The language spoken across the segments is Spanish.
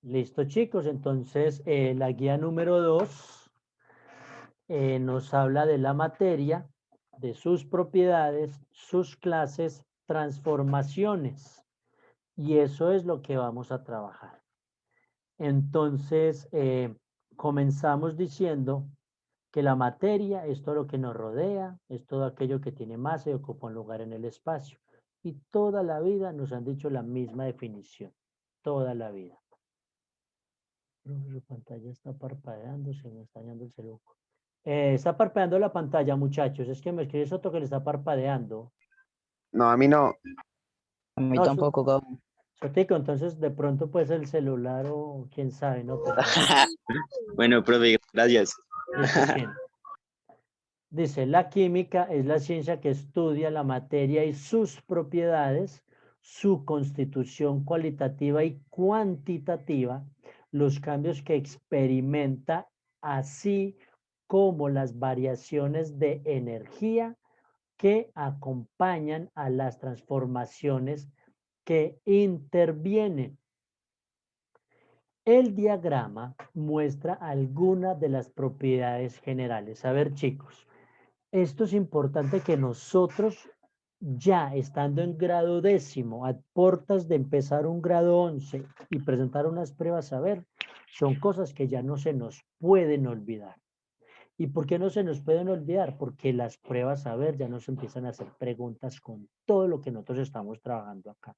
Listo, chicos. Entonces, la guía número 2 nos habla de la materia, de sus propiedades, sus clases, transformaciones. Y eso es lo que vamos a trabajar. Entonces, comenzamos diciendo que la materia es todo lo que nos rodea, es todo aquello que tiene masa y ocupa un lugar en el espacio. Y toda la vida nos han dicho la misma definición, toda la vida. Su pantalla está parpadeando, se me está dañando el celular. Está parpadeando la pantalla, muchachos. Es que me escribe Soto que le está parpadeando. No, a mí no. A mí No, tampoco, Gabo. Sotico, entonces de pronto pues el celular o quién sabe, ¿no? Pero Bueno, profe, gracias. listo, Chin. Dice, la química es la ciencia que estudia la materia y sus propiedades, su constitución cualitativa y cuantitativa, los cambios que experimenta, así como las variaciones de energía que acompañan a las transformaciones que intervienen. El diagrama muestra algunas de las propiedades generales. A ver, chicos, esto es importante que nosotros, ya estando en grado 10º, a puertas de empezar un grado 11 y presentar unas pruebas, a ver, son cosas que ya no se nos pueden olvidar. ¿Y por qué no se nos pueden olvidar? Porque las pruebas, a ver, ya nos empiezan a hacer preguntas con todo lo que nosotros estamos trabajando acá.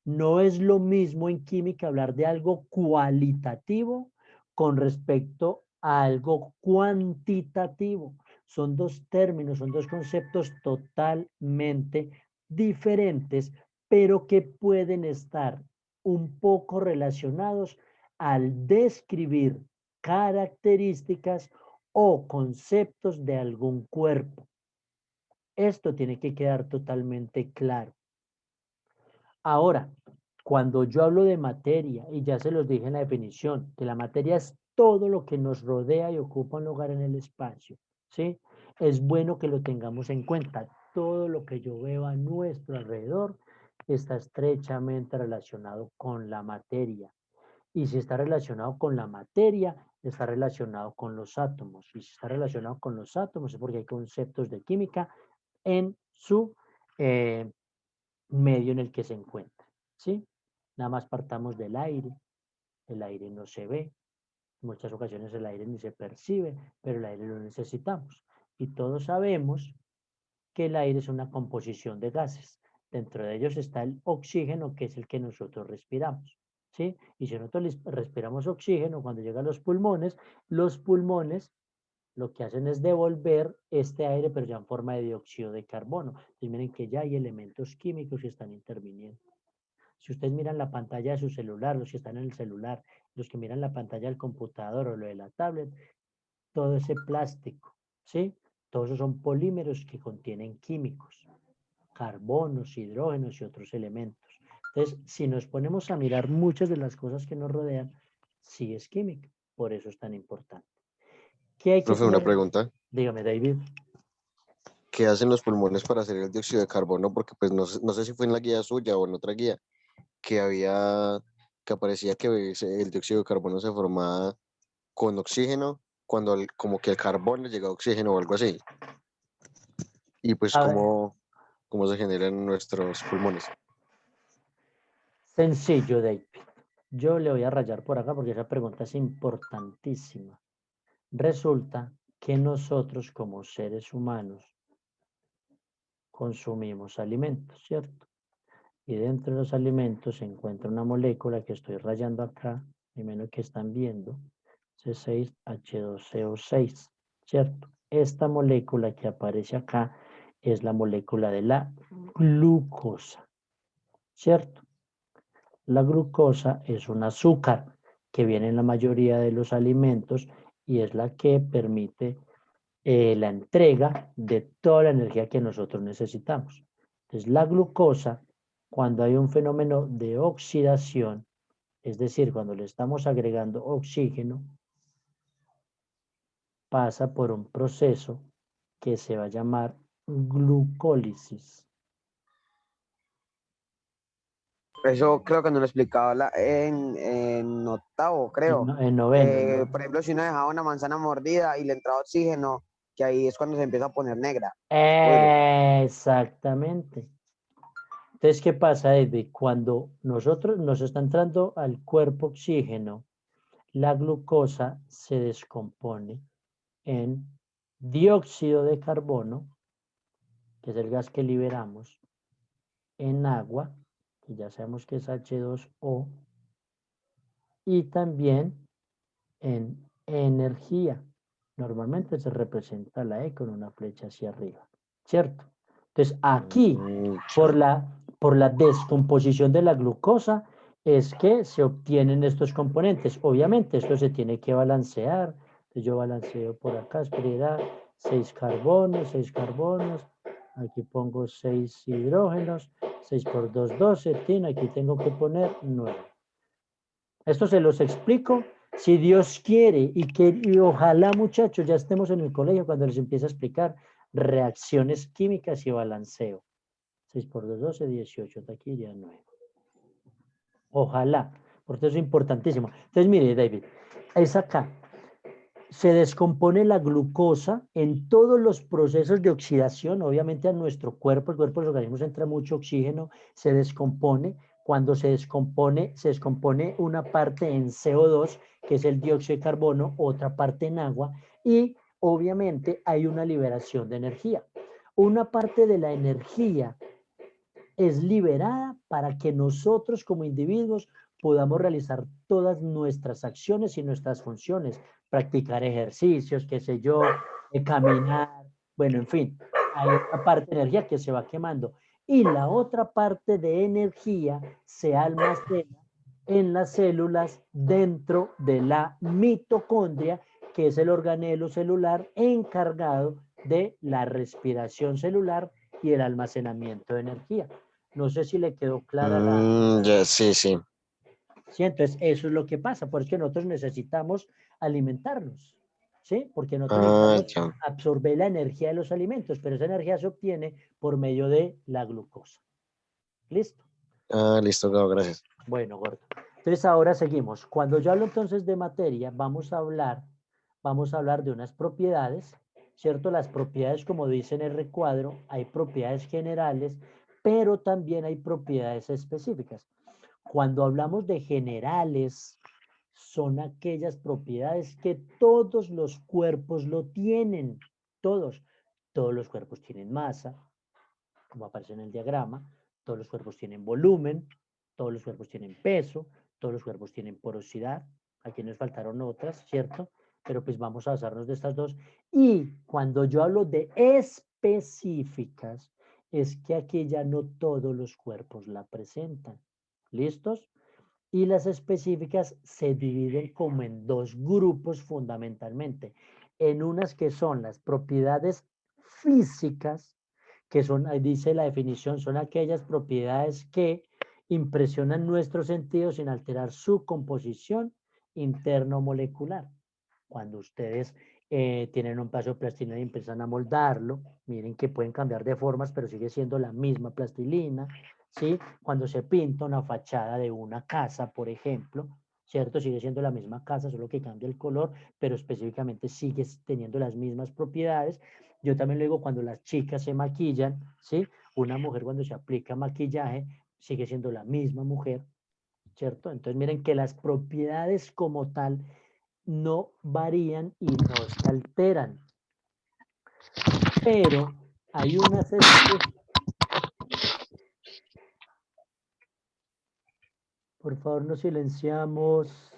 No es lo mismo en química hablar de algo cualitativo con respecto a algo cuantitativo. Son dos términos, son dos conceptos totalmente diferentes, pero que pueden estar un poco relacionados al describir características o conceptos de algún cuerpo. Esto tiene que quedar totalmente claro. Ahora, cuando yo hablo de materia, y ya se los dije en la definición, que la materia es todo lo que nos rodea y ocupa un lugar en el espacio, ¿sí? Es bueno que lo tengamos en cuenta. Todo lo que yo veo a nuestro alrededor está estrechamente relacionado con la materia. Y si está relacionado con la materia, está relacionado con los átomos. Y si está relacionado con los átomos es porque hay conceptos de química en su medio en el que se encuentra, ¿sí? Nada más partamos del aire, el aire no se ve, en muchas ocasiones el aire ni se percibe, pero el aire lo necesitamos. Y todos sabemos que el aire es una composición de gases. Dentro de ellos está el oxígeno, que es el que nosotros respiramos, ¿sí? Y si nosotros respiramos oxígeno, cuando llega a los pulmones lo que hacen es devolver este aire, pero ya en forma de dióxido de carbono. Entonces miren que ya hay elementos químicos que están interviniendo. Si ustedes miran la pantalla de su celular, los que están en el celular, los que miran la pantalla del computador o lo de la tablet, todo ese plástico, ¿sí? Todos esos son polímeros que contienen químicos, carbonos, hidrógenos y otros elementos. Entonces, si nos ponemos a mirar muchas de las cosas que nos rodean, sí es química, por eso es tan importante. ¿Qué hay que Profe, una tener? pregunta. Dígame, David. ¿Qué hacen los pulmones para hacer el dióxido de carbono? Porque pues no sé si fue en la guía suya o en otra guía que aparecía que el dióxido de carbono se formaba con oxígeno cuando como que el carbón le llega oxígeno o algo así. Y pues A ver, cómo se generan nuestros pulmones. sencillo, David. Yo le voy a rayar por acá porque esa pregunta es importantísima. Resulta que nosotros como seres humanos consumimos alimentos, ¿cierto? Y dentro de los alimentos se encuentra una molécula que estoy rayando acá, primero que están viendo, C6H12O6, ¿cierto? Esta molécula que aparece acá es la molécula de la glucosa, ¿cierto? La glucosa es un azúcar que viene en la mayoría de los alimentos y es la que permite la entrega de toda la energía que nosotros necesitamos. Entonces, la glucosa, cuando hay un fenómeno de oxidación, es decir, cuando le estamos agregando oxígeno, pasa por un proceso que se va a llamar glucólisis. Eso creo que nos lo explicaba en octavo, creo. En noveno. Que, por ejemplo, si uno dejaba una manzana mordida y le entraba oxígeno, que ahí es cuando se empieza a poner negra. Pudre. Exactamente. Entonces, ¿qué pasa, David? Cuando nosotros nos está entrando al cuerpo oxígeno, la glucosa se descompone en dióxido de carbono, que es el gas que liberamos, en agua, que ya sabemos que es H2O, y también en energía. Normalmente se representa la E con una flecha hacia arriba, ¿cierto? Entonces, aquí, por la descomposición de la glucosa, es que se obtienen estos componentes. Obviamente, esto se tiene que balancear. Entonces, yo balanceo por acá, espera, 6 carbonos. Aquí pongo 6 hidrógenos, 6 por 2, 12. Aquí tengo que poner 9. Esto se los explico si Dios quiere y ojalá, muchachos, ya estemos en el colegio cuando les empiece a explicar reacciones químicas y balanceo. 6 por 2, 12, 18. Hasta aquí ya 9. Ojalá, porque eso es importantísimo. Entonces, mire, David, es acá. Se descompone la glucosa en todos los procesos de oxidación, obviamente a nuestro cuerpo, el cuerpo de los organismos entra mucho oxígeno, se descompone. Cuando se descompone una parte en CO2, que es el dióxido de carbono, otra parte en agua, y obviamente hay una liberación de energía. Una parte de la energía es liberada para que nosotros como individuos podamos realizar todas nuestras acciones y nuestras funciones, practicar ejercicios, qué sé yo, caminar, bueno, en fin, hay una parte de energía que se va quemando y la otra parte de energía se almacena en las células dentro de la mitocondria, que es el organelo celular encargado de la respiración celular y el almacenamiento de energía. No sé si le quedó clara la... Ya, sí, sí. Sí, entonces eso es lo que pasa, porque nosotros necesitamos alimentarnos, ¿sí? Porque nosotros necesitamos Ya. absorber la energía de los alimentos, pero esa energía se obtiene por medio de la glucosa. ¿Listo? Listo, Gabo, gracias. Bueno, gordo. Entonces ahora seguimos. Cuando yo hablo entonces de materia, vamos a hablar de unas propiedades, ¿cierto? Las propiedades, como dice en el recuadro, hay propiedades generales, pero también hay propiedades específicas. Cuando hablamos de generales, son aquellas propiedades que todos los cuerpos lo tienen, todos. Todos los cuerpos tienen masa, como aparece en el diagrama, todos los cuerpos tienen volumen, todos los cuerpos tienen peso, todos los cuerpos tienen porosidad. Aquí nos faltaron otras, ¿cierto? Pero pues vamos a basarnos de estas dos. Y cuando yo hablo de específicas, es que aquí ya no todos los cuerpos la presentan. ¿Listos? Y las específicas se dividen como en dos grupos fundamentalmente. En unas que son las propiedades físicas, que son, ahí dice la definición, son aquellas propiedades que impresionan nuestros sentidos sin alterar su composición interno-molecular. Cuando ustedes tienen un pedazo de plastilina y empiezan a moldarlo, miren que pueden cambiar de formas, pero sigue siendo la misma plastilina, ¿sí? Cuando se pinta una fachada de una casa, por ejemplo, ¿cierto? Sigue siendo la misma casa, solo que cambia el color, pero específicamente sigue teniendo las mismas propiedades. Yo también lo digo cuando las chicas se maquillan, ¿sí? Una mujer cuando se aplica maquillaje sigue siendo la misma mujer, ¿cierto? Entonces miren que las propiedades como tal no varían y no se alteran. Pero hay unas por favor nos silenciamos.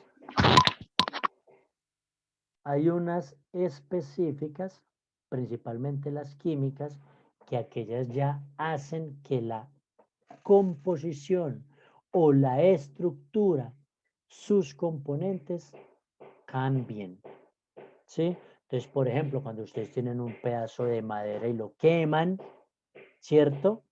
Hay unas específicas, principalmente las químicas, que aquellas ya hacen que la composición o la estructura, sus componentes cambien, ¿sí? Entonces, por ejemplo, cuando ustedes tienen un pedazo de madera y lo queman, ¿cierto?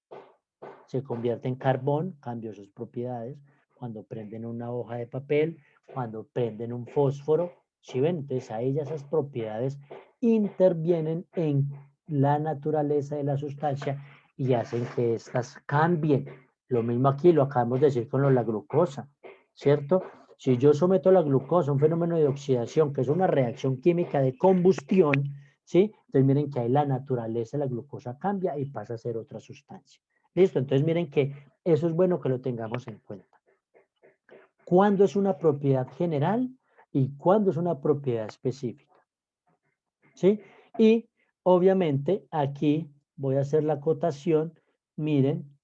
Se convierte en carbón, cambia sus propiedades. Cuando prenden una hoja de papel, cuando prenden un fósforo, ¿sí ven? Entonces a ellas esas propiedades intervienen en la naturaleza de la sustancia y hacen que éstas cambien. Lo mismo aquí, lo acabamos de decir con la glucosa, ¿cierto? Si yo someto la glucosa a un fenómeno de oxidación, que es una reacción química de combustión, ¿sí? Entonces miren que ahí la naturaleza de la glucosa cambia y pasa a ser otra sustancia. ¿Listo? Entonces miren que eso es bueno que lo tengamos en cuenta. ¿Cuándo es una propiedad general y cuándo es una propiedad específica? ¿Sí? Y obviamente aquí voy a hacer la acotación. Miren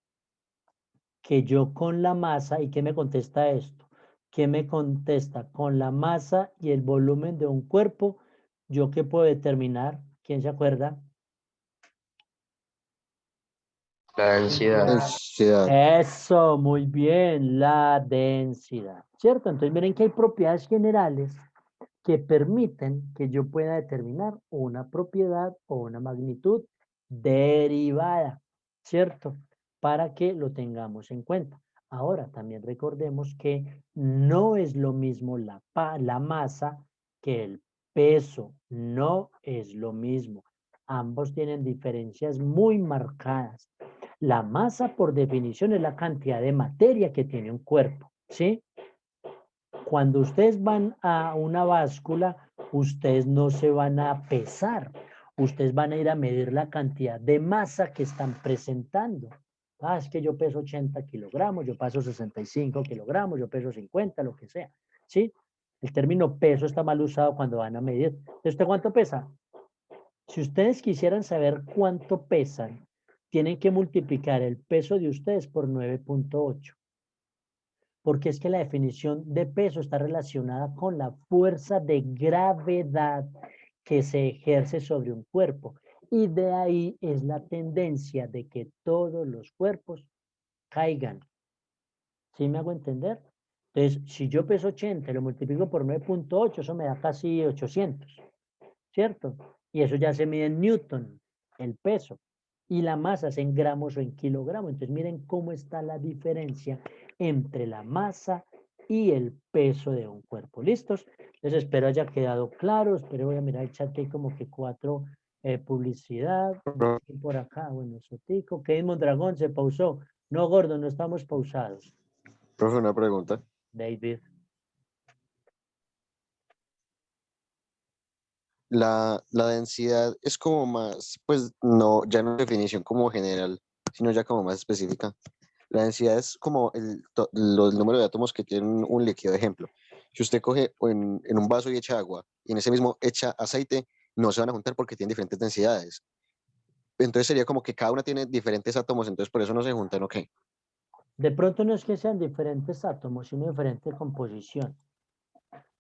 que yo con la masa, ¿y qué me contesta esto? ¿Qué me contesta? Con la masa y el volumen de un cuerpo, ¿yo qué puedo determinar? ¿Quién se acuerda? La densidad. Densidad. Eso, muy bien, la densidad, ¿cierto? Entonces miren que hay propiedades generales que permiten que yo pueda determinar una propiedad o una magnitud derivada, ¿cierto? Para que lo tengamos en cuenta. Ahora, también recordemos que no es lo mismo la masa que el peso, no es lo mismo. Ambos tienen diferencias muy marcadas. La masa, por definición, es la cantidad de materia que tiene un cuerpo, ¿sí? Cuando ustedes van a una báscula, ustedes no se van a pesar, ustedes van a ir a medir la cantidad de masa que están presentando. Ah, es que yo peso 80 kilogramos, yo peso 65 kilogramos, yo peso 50, lo que sea, ¿sí? El término peso está mal usado cuando van a medir. ¿Usted cuánto pesa? Si ustedes quisieran saber cuánto pesan, tienen que multiplicar el peso de ustedes por 9.8. Porque es que la definición de peso está relacionada con la fuerza de gravedad que se ejerce sobre un cuerpo. Y de ahí es la tendencia de que todos los cuerpos caigan. ¿Sí me hago entender? Entonces, si yo peso 80 y lo multiplico por 9.8, eso me da casi 800, ¿cierto? Y eso ya se mide en Newton, el peso. Y la masa es en gramos o en kilogramos. Entonces, miren cómo está la diferencia entre la masa y el peso de un cuerpo. ¿Listos? Entonces, espero haya quedado claro. Espero, voy a mirar el chat que hay como que 4 publicidad. Por acá, bueno, Sotico. Kevin Mondragón se pausó. No, gordo, no estamos pausados. Profe, una pregunta. David. La densidad es como más, pues no, ya no es definición como general, sino ya como más específica. La densidad es como el número de átomos que tienen un líquido. Ejemplo, si usted coge en un vaso y echa agua y en ese mismo echa aceite, no se van a juntar porque tienen diferentes densidades. Entonces sería como que cada una tiene diferentes átomos, entonces por eso no se juntan, ¿ok? De pronto no es que sean diferentes átomos, sino diferente composición.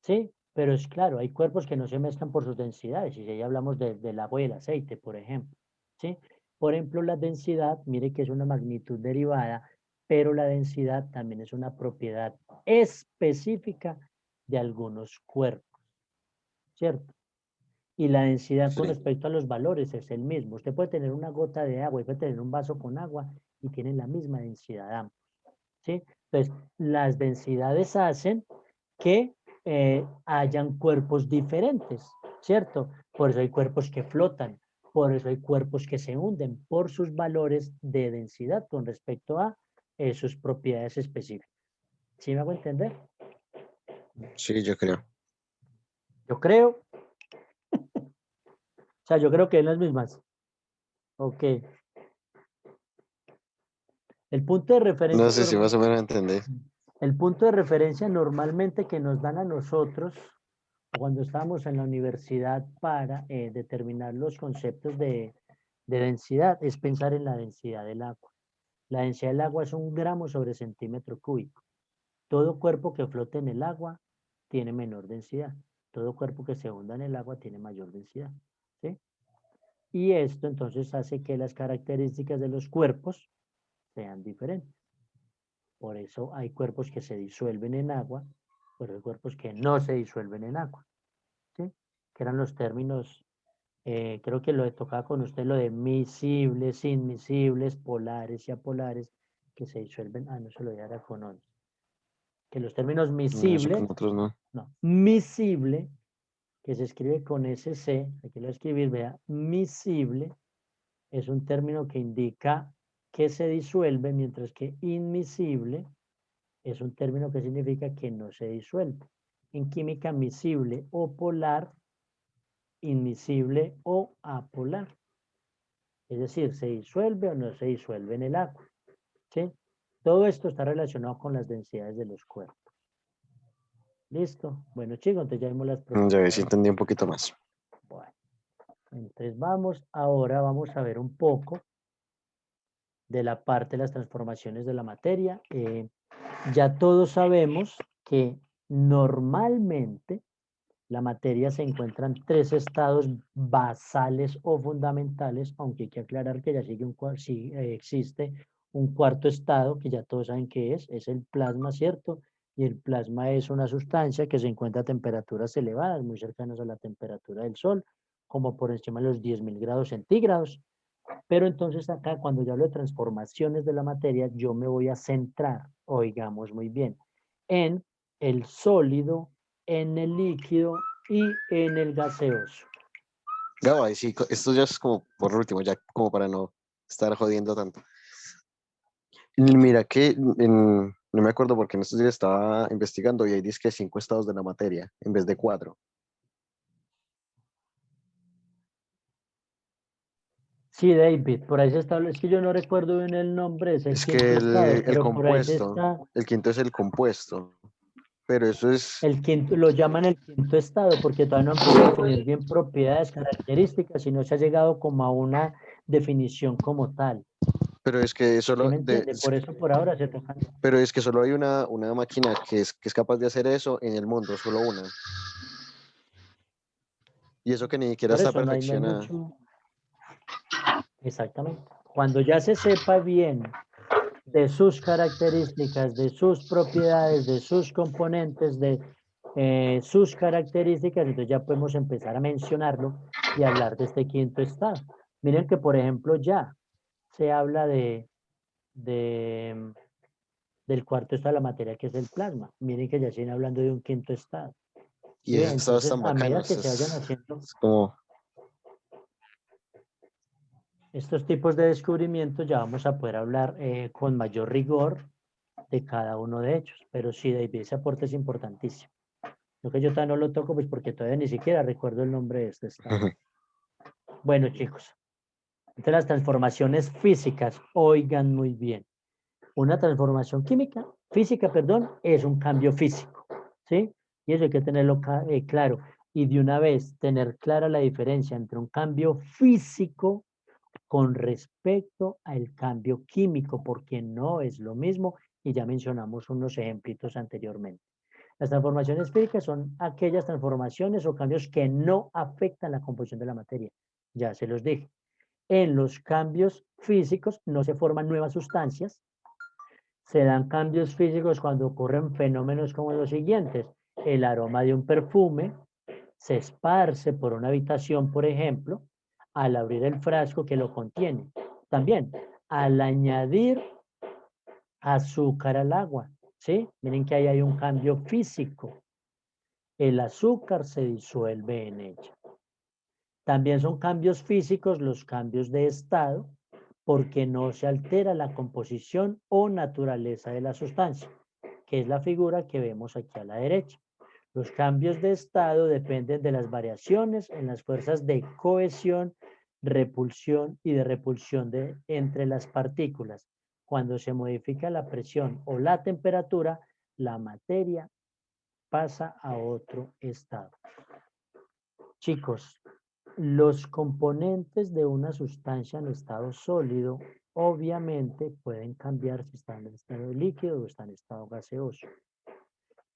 ¿Sí? Pero es claro, hay cuerpos que no se mezclan por sus densidades, y si ya hablamos del agua y el aceite, por ejemplo, ¿sí? Por ejemplo, la densidad, mire que es una magnitud derivada, pero la densidad también es una propiedad específica de algunos cuerpos, ¿cierto? Y la densidad con Sí. respecto a los valores es el mismo. Usted puede tener una gota de agua y puede tener un vaso con agua y tienen la misma densidad ambos, ¿sí? Entonces, las densidades hacen que hayan cuerpos diferentes, ¿cierto? Por eso hay cuerpos que flotan, por eso hay cuerpos que se hunden, por sus valores de densidad con respecto a sus propiedades específicas. ¿Sí me hago entender? Sí, yo creo. Yo creo, o sea, yo creo que en las mismas. Ok. El punto de No referencia sé si más o menos entendí. el punto de referencia normalmente que nos dan a nosotros cuando estábamos en la universidad para determinar los conceptos de densidad es pensar en la densidad del agua. La densidad del agua es 1 gramo sobre centímetro cúbico. Todo cuerpo que flote en el agua tiene menor densidad. Todo cuerpo que se hunda en el agua tiene mayor densidad. ¿Sí? Y esto entonces hace que las características de los cuerpos sean diferentes. Por eso hay cuerpos que se disuelven en agua, pero hay cuerpos que no se disuelven en agua. ¿Sí? Que eran los términos, creo que lo tocaba con usted, lo de miscibles, inmiscibles, polares y apolares, que se disuelven, no se lo voy a dar con 11. Que los términos No, eso con miscible, otros no. no, miscible, que se escribe con SC, aquí lo voy a escribir, vea, miscible, es un término que indica que se disuelve, mientras que inmiscible es un término que significa que no se disuelve. En química, miscible o polar, inmiscible o apolar. Es decir, se disuelve o no se disuelve en el agua. ¿Sí? Todo esto está relacionado con las densidades de los cuerpos. ¿Listo? Bueno, chicos, entonces ya vimos las propiedades. Ya ves, entendí un poquito más. Bueno, entonces ahora vamos a ver un poco de la parte de las transformaciones de la materia. Ya todos sabemos que normalmente la materia se encuentra en 3 estados basales o fundamentales, aunque hay que aclarar que ya existe un cuarto estado, que ya todos saben qué es el plasma, ¿cierto? Y el plasma es una sustancia que se encuentra a temperaturas elevadas, muy cercanas a la temperatura del Sol, como por encima de los 10.000 grados centígrados. Pero entonces acá, cuando yo hablo de transformaciones de la materia, yo me voy a centrar, oigamos muy bien, en el sólido, en el líquido y en el gaseoso. Gabo, ahí sí, esto ya es como por último, ya como para no estar jodiendo tanto. Mira que no me acuerdo porque en estos días estaba investigando y ahí dice que 5 estados de la materia en vez de 4. Sí, David, por ahí se establece, es que yo no recuerdo bien el nombre, es el Es que quinto estado, el pero por ahí se compuesto, está, el quinto es el compuesto, pero eso es, el quinto, lo llaman el quinto estado, porque todavía no han podido definir bien propiedades, características, y no se ha llegado como a una definición como tal. pero es que ¿Sí solo me entiende? Por eso por ahora se toca. pero es que solo hay una máquina que es capaz de hacer eso en el mundo, solo una. Y eso que ni siquiera Por está eso no hay perfeccionada. mucho. Exactamente. Cuando ya se sepa bien de sus características, de sus propiedades, de sus componentes, de sus características, entonces ya podemos empezar a mencionarlo y hablar de este quinto estado. Miren que, por ejemplo, ya se habla del cuarto estado de la materia, que es el plasma. Miren que ya siguen hablando de un quinto estado. Y ¿Sí? esos estados Entonces, tan a medida bacanos, que se vayan haciendo es como, estos tipos de descubrimientos, ya vamos a poder hablar con mayor rigor de cada uno de ellos. Pero sí, David, ese aporte es importantísimo. Lo que yo todavía no lo toco, pues porque todavía ni siquiera recuerdo el nombre de este estado. Bueno, chicos, entonces las transformaciones físicas, oigan muy bien. Una transformación física, perdón, es un cambio físico, ¿sí? Y eso hay que tenerlo claro. Y de una vez tener clara la diferencia entre un cambio físico con respecto al cambio químico, porque no es lo mismo, y ya mencionamos unos ejemplitos anteriormente. Las transformaciones físicas son aquellas transformaciones o cambios que no afectan la composición de la materia. Ya se los dije. En los cambios físicos no se forman nuevas sustancias, se dan cambios físicos cuando ocurren fenómenos como los siguientes. El aroma de un perfume se esparce por una habitación, por ejemplo, al abrir el frasco que lo contiene. También, al añadir azúcar al agua, ¿sí? Miren que ahí hay un cambio físico. El azúcar se disuelve en ella. También son cambios físicos los cambios de estado, porque no se altera la composición o naturaleza de la sustancia, que es la figura que vemos aquí a la derecha. Los cambios de estado dependen de las variaciones en las fuerzas de cohesión, repulsión y de repulsión entre las partículas. Cuando se modifica la presión o la temperatura, la materia pasa a otro estado. Chicos, los componentes de una sustancia en estado sólido obviamente pueden cambiar si están en estado líquido o están en estado gaseoso.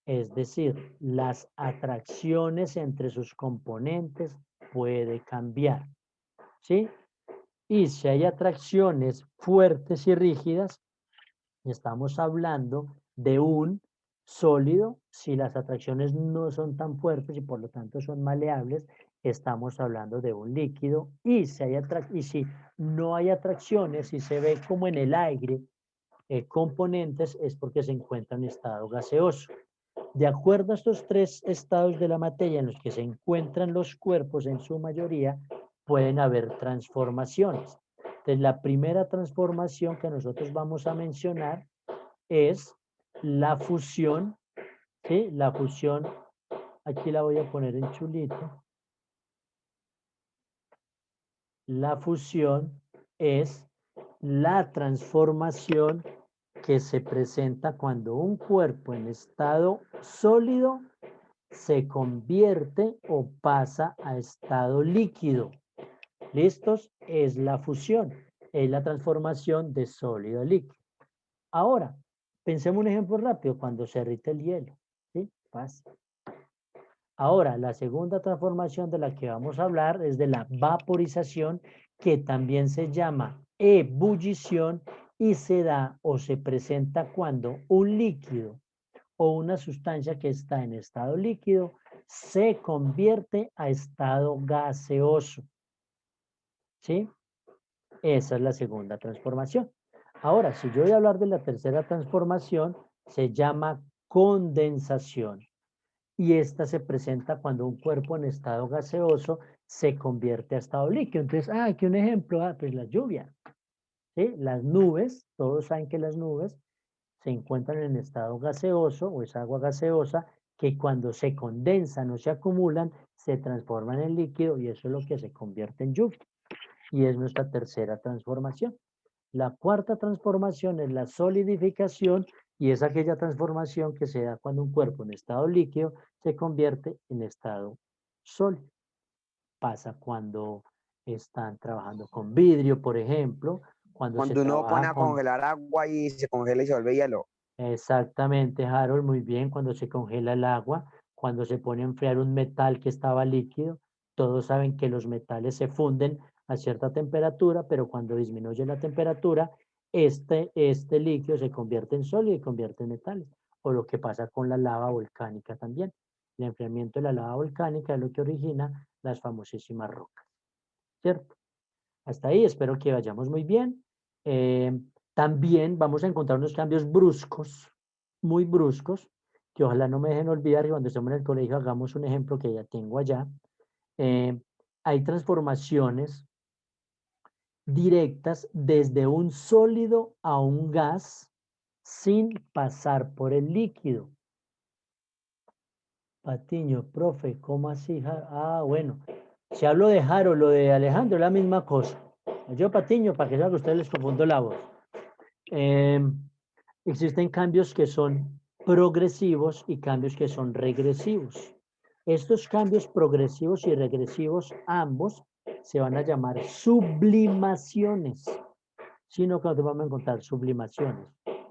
Es decir, las atracciones entre sus componentes puede cambiar, ¿sí? Y si hay atracciones fuertes y rígidas, estamos hablando de un sólido. Si las atracciones no son tan fuertes y por lo tanto son maleables, estamos hablando de un líquido. Y si no hay atracciones, si se ve como en el aire componentes, es porque se encuentra en estado gaseoso. De acuerdo a estos 3 estados de la materia en los que se encuentran los cuerpos en su mayoría, pueden haber transformaciones. Entonces, la primera transformación que nosotros vamos a mencionar es la fusión, ¿sí? La fusión, aquí la voy a poner en chulito. La fusión es la transformación que se presenta cuando un cuerpo en estado sólido se convierte o pasa a estado líquido. ¿Listos? Es la fusión, es la transformación de sólido a líquido. Ahora, pensemos un ejemplo rápido, cuando se derrite el hielo, ¿sí? Pasa. Ahora, la segunda transformación de la que vamos a hablar es de la vaporización, que también se llama ebullición y se da o se presenta cuando un líquido o una sustancia que está en estado líquido se convierte a estado gaseoso. ¿Sí? Esa es la segunda transformación. Ahora, si yo voy a hablar de la tercera transformación, se llama condensación. Y esta se presenta cuando un cuerpo en estado gaseoso se convierte a estado líquido. Entonces, aquí un ejemplo, pues la lluvia. ¿Sí? Las nubes, todos saben que las nubes se encuentran en estado gaseoso o es agua gaseosa que cuando se condensan o se acumulan se transforman en líquido y eso es lo que se convierte en lluvia. Y es nuestra tercera transformación. La cuarta transformación es la solidificación y es aquella transformación que se da cuando un cuerpo en estado líquido se convierte en estado sólido. Pasa cuando están trabajando con vidrio, por ejemplo, cuando se Cuando uno pone trabaja a con... congelar agua y se congela y se vuelve hielo. Exactamente, Harold, muy bien, cuando se congela el agua, cuando se pone a enfriar un metal que estaba líquido, todos saben que los metales se funden a cierta temperatura, pero cuando disminuye la temperatura, este líquido se convierte en sólido y convierte en metales, o lo que pasa con la lava volcánica también. El enfriamiento de la lava volcánica es lo que origina las famosísimas rocas, ¿cierto? Hasta ahí espero que vayamos muy bien. También vamos a encontrar unos cambios bruscos, muy bruscos, que ojalá no me dejen olvidar y cuando estemos en el colegio hagamos un ejemplo que ya tengo allá. Hay transformaciones directas desde un sólido a un gas sin pasar por el líquido. Patiño, profe, ¿cómo así? Bueno, si hablo de Jaro, lo de Alejandro, es la misma cosa. Yo Patiño, para que sean que ustedes les confundo la voz. Existen cambios que son progresivos y cambios que son regresivos. Estos cambios progresivos y regresivos, ambos, se van a llamar sublimaciones. Sino que nosotros vamos a encontrar sublimaciones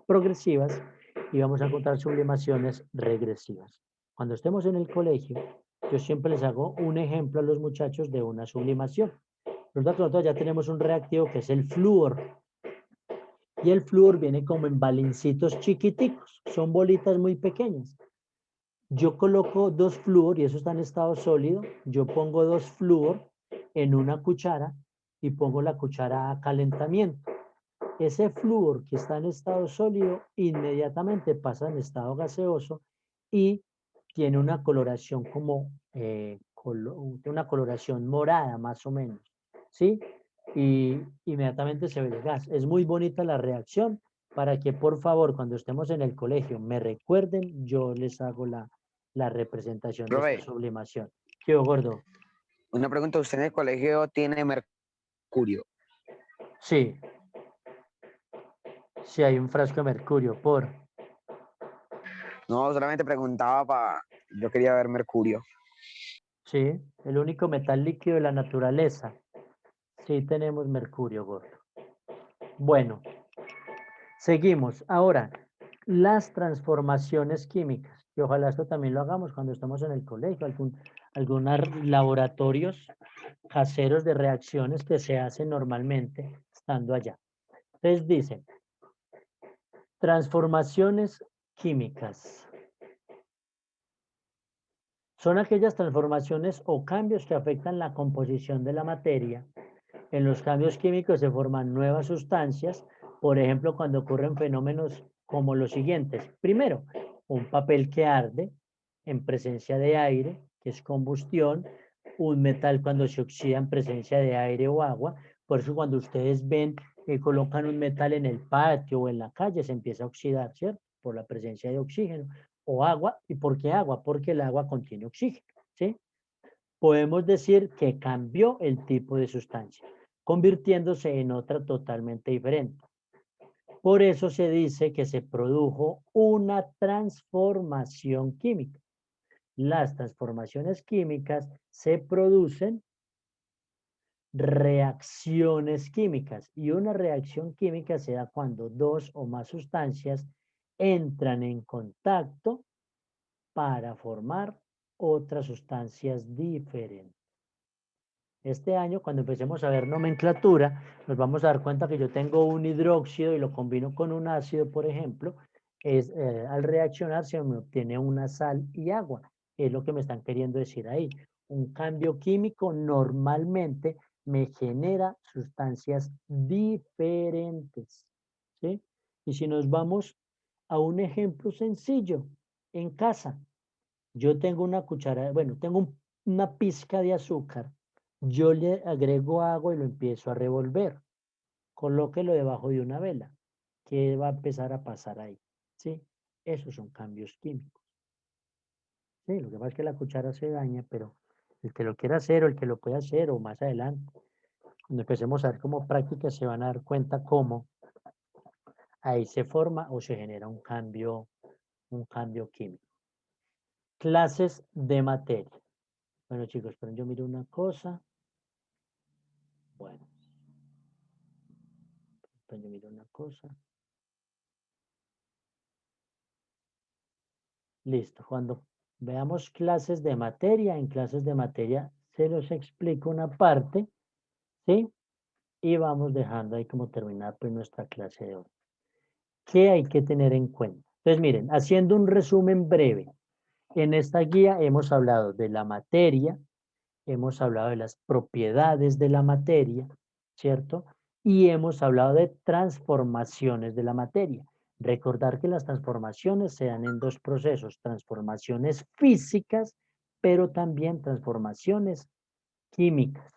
progresivas y vamos a encontrar sublimaciones regresivas. Cuando estemos en el colegio, yo siempre les hago un ejemplo a los muchachos de una sublimación. Nosotros ya tenemos un reactivo que es el flúor. Y el flúor viene como en balincitos chiquiticos. Son bolitas muy pequeñas. Yo coloco 2 flúor y eso está en estado sólido. Yo pongo 2 flúor en una cuchara y pongo la cuchara a calentamiento. Ese flúor que está en estado sólido inmediatamente pasa en estado gaseoso y tiene una coloración como una coloración morada más o menos, ¿sí? Y inmediatamente se ve el gas. Es muy bonita la reacción para que por favor cuando estemos en el colegio me recuerden, yo les hago la representación de esta Profe, sublimación. ¿Qué gordo? una pregunta, ¿usted en el colegio tiene mercurio? Sí, sí hay un frasco de mercurio por... No, solamente preguntaba para... Yo quería ver mercurio. Sí, el único metal líquido de la naturaleza. Sí, tenemos mercurio, gordo. Bueno, seguimos. Ahora, las transformaciones químicas. Y ojalá esto también lo hagamos cuando estamos en el colegio, algunos laboratorios caseros de reacciones que se hacen normalmente estando allá. Entonces dicen, transformaciones químicas. Son aquellas transformaciones o cambios que afectan la composición de la materia. En los cambios químicos se forman nuevas sustancias, por ejemplo, cuando ocurren fenómenos como los siguientes. Primero, un papel que arde en presencia de aire, que es combustión, un metal cuando se oxida en presencia de aire o agua, Por eso cuando ustedes ven que colocan un metal en el patio o en la calle, se empieza a oxidar, ¿cierto? Por la presencia de oxígeno o agua. ¿Y por qué agua? Porque el agua contiene oxígeno, ¿sí? Podemos decir que cambió el tipo de sustancia, convirtiéndose en otra totalmente diferente. Por eso se dice que se produjo una transformación química. Las transformaciones químicas se producen reacciones químicas y una reacción química se da cuando dos o más sustancias entran en contacto para formar otras sustancias diferentes. Este año, cuando empecemos a ver nomenclatura, nos vamos a dar cuenta que yo tengo un hidróxido y lo combino con un ácido, por ejemplo, al reaccionar se me obtiene una sal y agua. Es lo que me están queriendo decir ahí. Un cambio químico normalmente me genera sustancias diferentes, ¿sí? Y si nos vamos a un ejemplo sencillo, en casa, yo tengo una cuchara, bueno, tengo una pizca de azúcar, yo le agrego agua y lo empiezo a revolver. Colóquelo debajo de una vela. ¿Qué va a empezar a pasar ahí? ¿Sí? Esos son cambios químicos. Sí, lo que pasa es que la cuchara se daña, pero el que lo quiera hacer o el que lo pueda hacer o más adelante, cuando empecemos a ver como práctica se van a dar cuenta cómo ahí se forma o se genera un cambio químico. Clases de materia. Bueno, chicos, pero yo miro una cosa. Bueno, pues yo miro una cosa. Listo. Cuando veamos clases de materia, en clases de materia se los explico una parte, ¿sí? Y vamos dejando ahí como terminar pues nuestra clase de hoy. ¿Qué hay que tener en cuenta? Entonces, miren, haciendo un resumen breve, en esta guía hemos hablado de la materia, hemos hablado de las propiedades de la materia, ¿cierto? Y hemos hablado de transformaciones de la materia. Recordar que las transformaciones se dan en dos procesos, transformaciones físicas, pero también transformaciones químicas,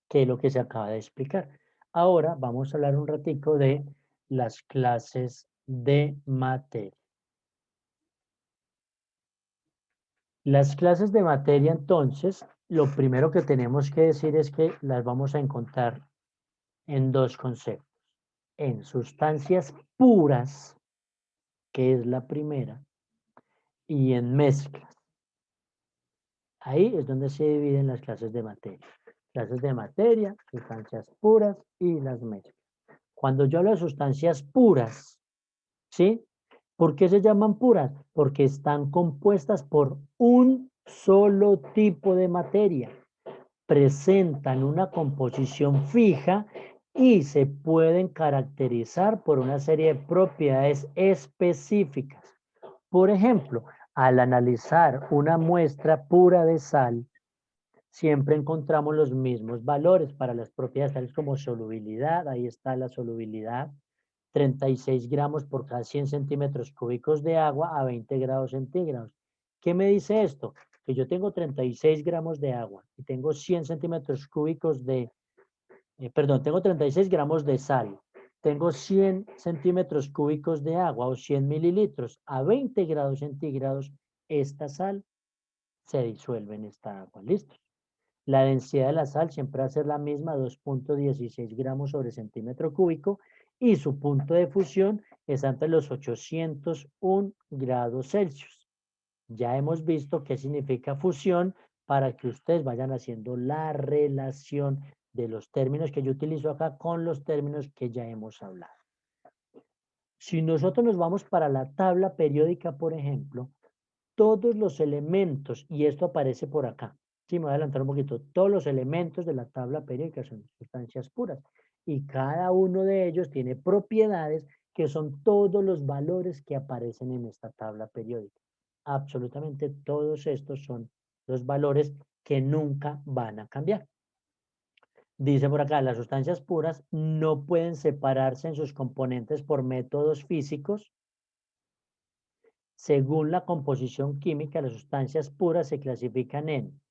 que es lo que se acaba de explicar. Ahora vamos a hablar un ratico de las clases de materia. Las clases de materia, entonces, lo primero que tenemos que decir es que las vamos a encontrar en dos conceptos. En sustancias puras, que es la primera, y en mezclas. Ahí es donde se dividen las clases de materia. Clases de materia, sustancias puras y las mezclas. Cuando yo hablo de sustancias puras, ¿sí? ¿Por qué se llaman puras? Porque están compuestas por un solo tipo de materia. Presentan una composición fija y se pueden caracterizar por una serie de propiedades específicas. Por ejemplo, al analizar una muestra pura de sal, siempre encontramos los mismos valores para las propiedades tales como solubilidad, ahí está la solubilidad, 36 gramos por cada 100 centímetros cúbicos de agua a 20 grados centígrados. ¿Qué me dice esto? Que yo tengo 36 gramos de agua y tengo 100 centímetros cúbicos de, tengo 36 gramos de sal, tengo 100 centímetros cúbicos de agua o 100 mililitros a 20 grados centígrados, esta sal se disuelve en esta agua. ¿Listo? La densidad de la sal siempre va a ser la misma, 2.16 gramos sobre centímetro cúbico, y su punto de fusión es entre los 801 grados Celsius. Ya hemos visto qué significa fusión para que ustedes vayan haciendo la relación de los términos que yo utilizo acá con los términos que ya hemos hablado. Si nosotros nos vamos para la tabla periódica, por ejemplo, todos los elementos, y esto aparece por acá, sí, me voy a adelantar un poquito, todos los elementos de la tabla periódica son sustancias puras y cada uno de ellos tiene propiedades que son todos los valores que aparecen en esta tabla periódica. Absolutamente todos estos son los valores que nunca van a cambiar. Dice por acá, las sustancias puras no pueden separarse en sus componentes por métodos físicos. Según la composición química, las sustancias puras se clasifican en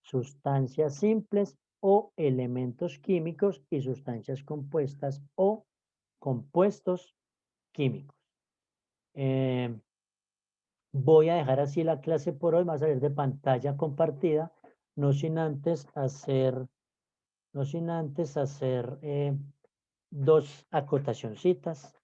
sustancias simples o elementos químicos y sustancias compuestas o compuestos químicos. Voy a dejar así la clase por hoy, va a salir de pantalla compartida, no sin antes hacer dos acotacioncitas.